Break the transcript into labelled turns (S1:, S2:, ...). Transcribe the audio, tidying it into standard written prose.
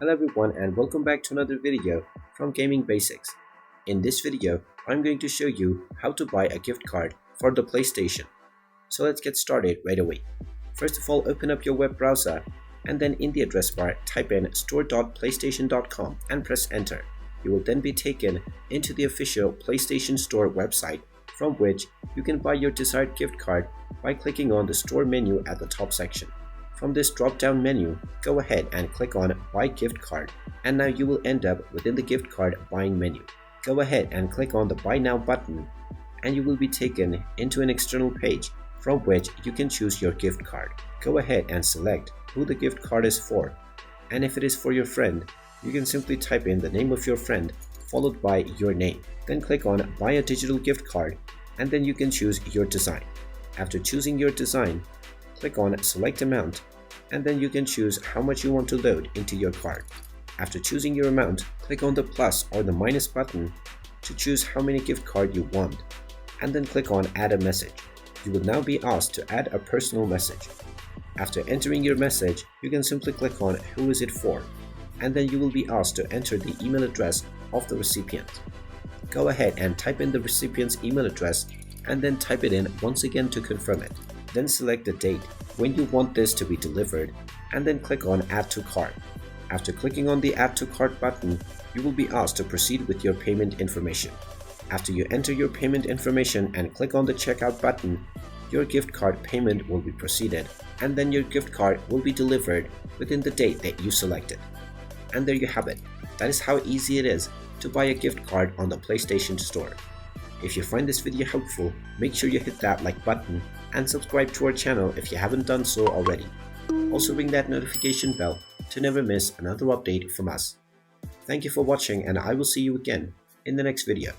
S1: Hello everyone and welcome back to another video from Gaming Basics. In this video, I'm going to show you how to buy a gift card for the PlayStation. So let's get started right away. First of all, open up your web browser and then in the address bar type in store.playstation.com and press enter. You will then be taken into the official PlayStation Store website from which you can buy your desired gift card by clicking on the store menu at the top section. From this drop-down menu, go ahead and click on Buy Gift Card, and now you will end up within the gift card buying menu. Go ahead and click on the Buy Now button, and you will be taken into an external page from which you can choose your gift card. Go ahead and select who the gift card is for, and if it is for your friend, you can simply type in the name of your friend followed by your name. Then click on Buy a Digital Gift Card, and then you can choose your design. After choosing your design, click on Select Amount, and then you can choose how much you want to load into your card. After choosing your amount, click on the plus or the minus button to choose how many gift cards you want, and then click on Add a Message. You will now be asked to add a personal message. After entering your message, you can simply click on Who is it for, and then you will be asked to enter the email address of the recipient. Go ahead and type in the recipient's email address and then type it in once again to confirm it. Then select the date when you want this to be delivered and then click on Add to Cart. After clicking on the Add to Cart button, you will be asked to proceed with your payment information. After you enter your payment information and click on the Checkout button, your gift card payment will be proceeded, and then your gift card will be delivered within the date that you selected. And there you have it. That is how easy it is to buy a gift card on the PlayStation Store. If you find this video helpful, make sure you hit that like button and subscribe to our channel if you haven't done so already. Also ring that notification bell to never miss another update from us. Thank you for watching, and I will see you again in the next video.